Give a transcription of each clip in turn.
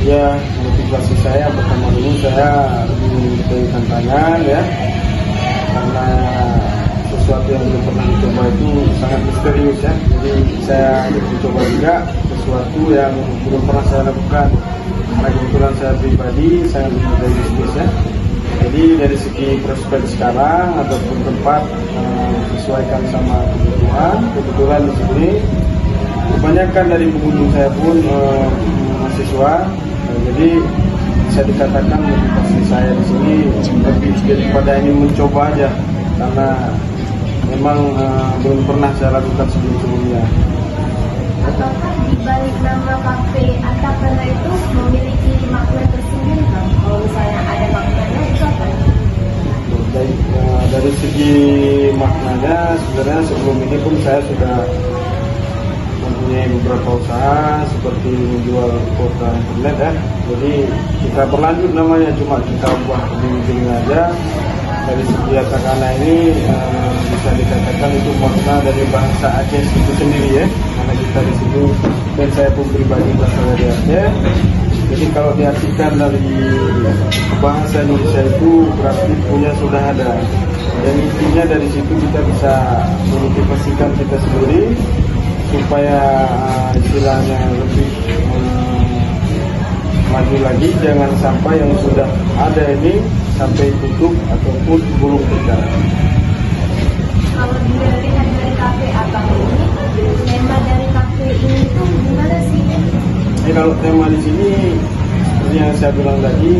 Ya, motivasi saya pertama dulu saya lebih tantangan ya, karena sesuatu yang belum pernah dicoba itu sangat misterius ya. Jadi saya mencoba juga sesuatu yang belum pernah saya lakukan. Karena kebetulan saya pribadi saya mencintai bisnis ya. Jadi dari segi prospek sekarang ataupun tempat sesuaikan sama kebutuhan di sini. Kebanyakan dari pengunjung saya pun mahasiswa. Jadi bisa dikatakan motivasi saya di sini lebih daripada ini mencoba aja, karena memang belum pernah saya lakukan sebelumnya. Apakah di balik nama kafe Antapana itu memiliki makna tersendiri, Bang? Kalau misalnya ada maknanya itu apa? Dari segi maknanya sebenarnya sebelum ini pun saya sudah mempunyai beberapa usaha seperti menjual kuota internet ya. Jadi kita berlanjut namanya, cuma kita ubah ujung-ujungnya aja. Dari segi kata-kata ini bisa dikatakan itu makna dari bahasa Aceh itu sendiri ya. Karena kita di situ dan saya pun pribadi berasal dari Aceh. Jadi kalau diartikan dari bahasa Indonesia itu berarti punya sudah ada. Dan intinya dari situ kita bisa memotivasikan kita sendiri supaya istilahnya lebih maju lagi, jangan sampai yang sudah ada ini sampai tutup ataupun gulung tikar. Kalau dilihat dari kafe Abang ini, tema dari kafe ini itu gimana sih? Kalau tema di sini seperti yang saya bilang tadi,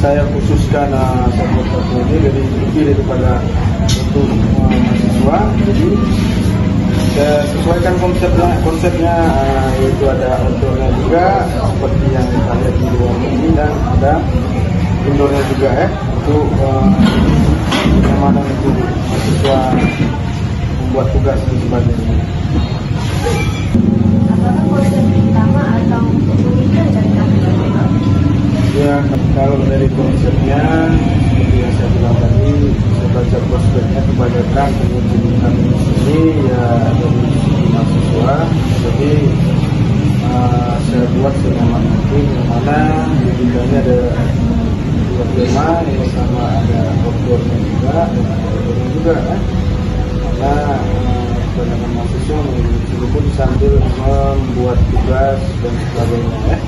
saya khususkan satu ini dari lebih daripada untuk mahasiswa. Jadi saya sesuaikan konsepnya yaitu ada outdoornya juga seperti yang kita lihat di luar ini, dan ada indoornya juga ya, untuk kenyamanan untuk mahasiswa membuat tugas dan sebagainya. Apakah konsep utama atau keunikan dari kafe ini? Ya, kalau dari konsepnya seperti yang saya bilang tadi, saya baca prospeknya kebanyakan pengunjung kami di sini ya dari mahasiswa. Jadi saya buat senyaman mungkin, yang mana ini ada dua tema, yang sama ada outdoornya juga dan indoornya juga kan. Karena kebanyakan mahasiswa ini pun sambil membuat tugas dan sebagainya ya.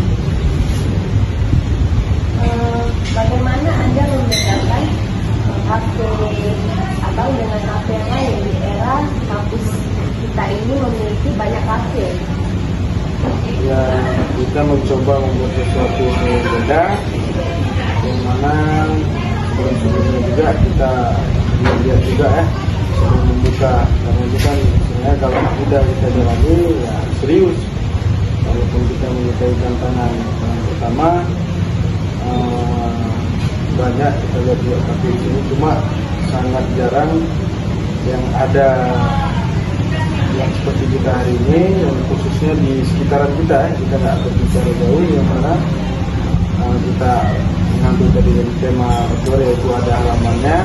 Bagaimana Anda membedakan kafe Abang dengan kafe yang lain di era kampus kita ini memiliki banyak kafe? Ya, kita mencoba membuat sesuatu yang berbeda, yang mana sebelumnya juga kita lihat juga ya sebelum membuka, karena itu kan sebenarnya kalau sudah kita jalani ya serius. Walaupun kita menyukai tantangan yang pertama, banyak kita lihat juga kafe di sini, cuma sangat jarang yang ada yang seperti kita hari ini, yang khususnya di sekitaran kita ya. Kita nggak berbicara jauh, yang mana kita mengambil dari tema outdoor, yaitu ada halamannya,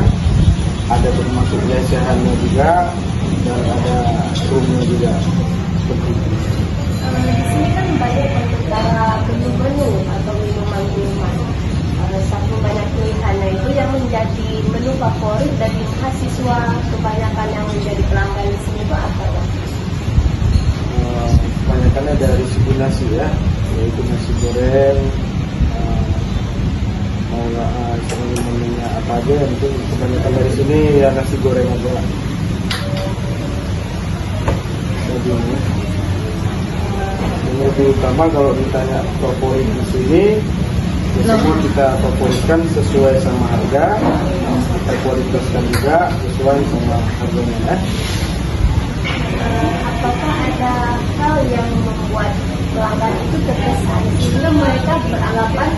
ada termasuk lesehannya juga, dan ada roomnya juga seperti itu. Di sini kan banyak antara menu-menu atau minuman-minuman. Satu banyak pilihannya itu yang menjadi menu favorit dari mahasiswa kebanyakan yang menjadi pelanggan di sini itu apa ya? Kebanyakannya dari segi nasi ya, yaitu nasi goreng. Mau menunya apa aja, yang penting kebanyakan dari sini ya nasi goreng aja. Yang lebih utama kalau ditanya favorit di sini, semua kita favoritkan sesuai sama harga, kita kualitaskan juga sesuai sama harganya ya. Apakah ada hal yang membuat pelanggan itu terkesan sehingga mereka beranggapan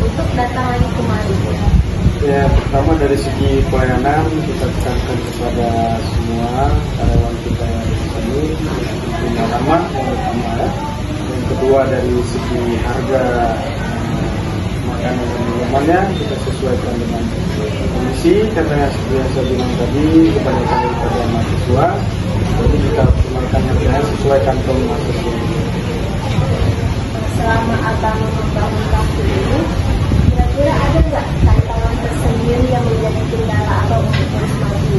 untuk datang lagi kemari? Ya, pertama dari segi pelayanan kita tekankan kepada semua karyawan kita yang di sini punya ramah yang pertama ya. Yang kedua dari segi harga makanan dan minumannya kita sesuaikan dengan kondisi, karena seperti yang saya bilang tadi kebanyakan daripada mahasiswa, jadi kita optimalkan harganya sesuai kantong mahasiswa. Selama abang membangun kafe ini, kira-kira ada nggak tantangan tersendiri yang menjadi kendala abang untuk terus maju?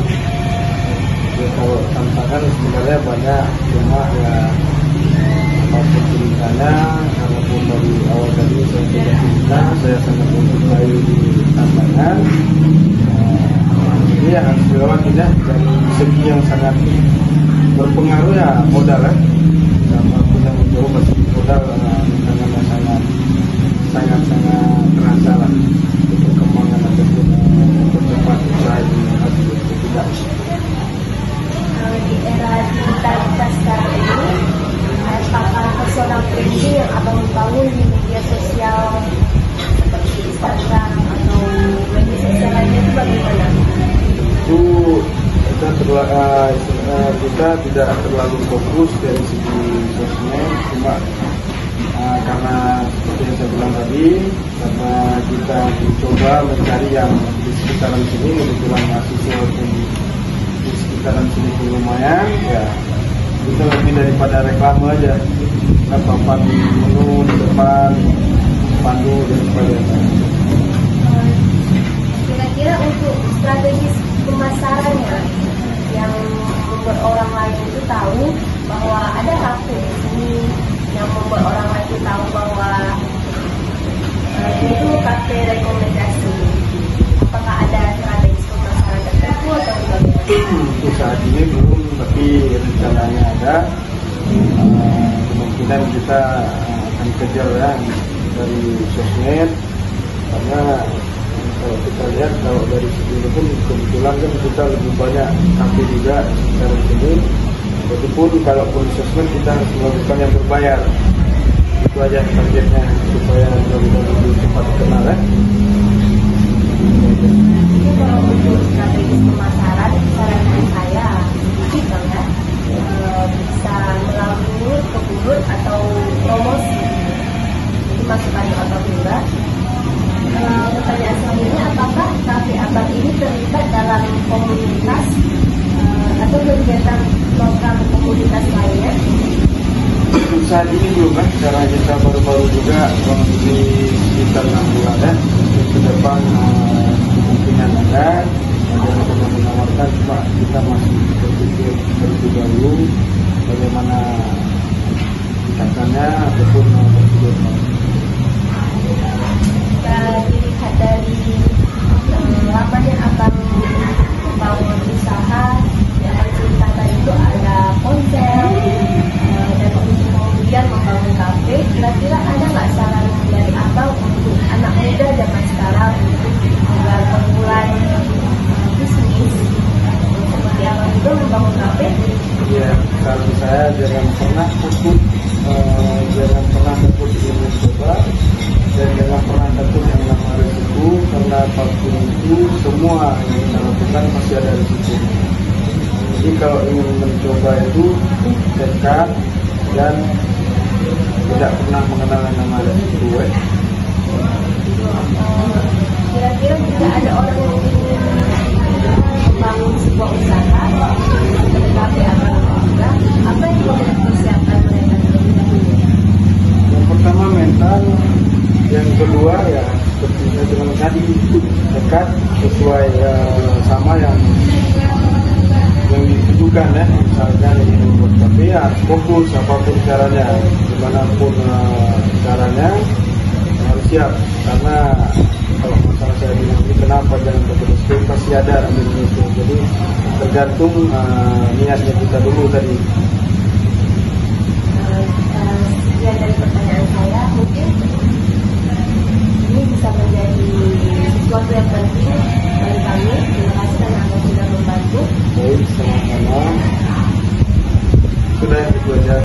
Ya, kalau tantangan sebenarnya banyak, cuma ya apapun ceritanya, walaupun dari awal tadi saya tidak cerita, saya sangat mencintai di tantangan. Jadi ya harus dilewatinya dari segi yang sangat berpengaruh ya modal ya. Apapun yang menjauh pasti modal tantangannya sangat terasa lah untuk perkembangan ataupun percepatan usaha ini harus tidak. Di era digitalitas sekarang ini, apakah personal branding yang abang bangun di media sosial seperti Instagram atau media sosial lainnya itu bagaimana? Itu kita tidak terlalu fokus dari segi sosmed, cuma karena seperti yang saya bilang tadi, karena kita mencoba mencari yang di sekitaran sini, kebetulan mahasiswa pun di sekitaran sini pun lumayan, ya kita lebih daripada reklame aja, kita papan menu di depan, pandu dan sebagainya. Kira-kira untuk strategi pemasarannya yang membuat orang lain itu tahu bahwa ada kafe di sini, yang membuat orang lain itu tahu bahwa itu kafe rekomendasi. Apakah ada strategi pemasaran tertentu atau bagaimana? Untuk saat ini belum, tapi rencananya ada. Kemungkinan kita akan kejar ya dari sosmed, karena kalau kita lihat kalau dari segi itu pun kebetulan kan kita lebih banyak kafe juga sekarang ini. Walaupun kalaupun sosmed kita harus melakukan yang berbayar, itu aja targetnya supaya lebih cepat dikenal ya. Jadi kalau untuk strategi pemasaran, saran saya digital ya, bisa melalui mulut ke mulut atau promosi, itu masukkan atau enggak. Pertanyaan selanjutnya, apakah kafe abang ini terlibat dalam komunitas atau kegiatan program komunitas lainnya? Saat ini belum kan, karena kita baru-baru juga di sekitar 6 bulan ya. Ke depan kemungkinan ada, jangan pernah menawarkan, cuma kita masih berpikir terlebih dahulu bagaimana tingkatannya ataupun prosedurnya. Dilihat dari lamanya abang membangun usaha, yang cerita tadi itu ada konser dan kemudian membangun kafe. Kira-kira ada nggak saran dari abang untuk anak muda zaman sekarang agar memulai bisnis seperti abang itu membangun kafe? Ya, kalau saya jangan pernah takut, jangan pernah takut ingin mencoba, dan jangan pernah takut yang namanya risiko, karena apapun itu semua yang kita lakukan pasti ada risiko. Jadi kalau ingin mencoba itu tekad dan tidak pernah mengenal yang namanya risiko. Kira-kira jika ada orang yang ingin membangun sebuah usaha, tetapi abang juga, apa yang perlu dipersiapkan mereka terlebih dahulu? Yang pertama mental, yang kedua ya seperti saya bilang tadi, dekat sesuai sama yang ditujukan ya. Misalnya yang membuat kafe ya fokus apapun caranya, dimanapun caranya harus siap, karena kalau masalah saya bilang ini kenapa jangan terus pasti ada itu. Jadi tergantung niatnya kita dulu tadi. Sekian dari pertanyaan saya, mungkin ini bisa yang penting bagi kami. Terima kasih karena Anda sudah membantu. Baik, sama-sama. Sudah itu aja.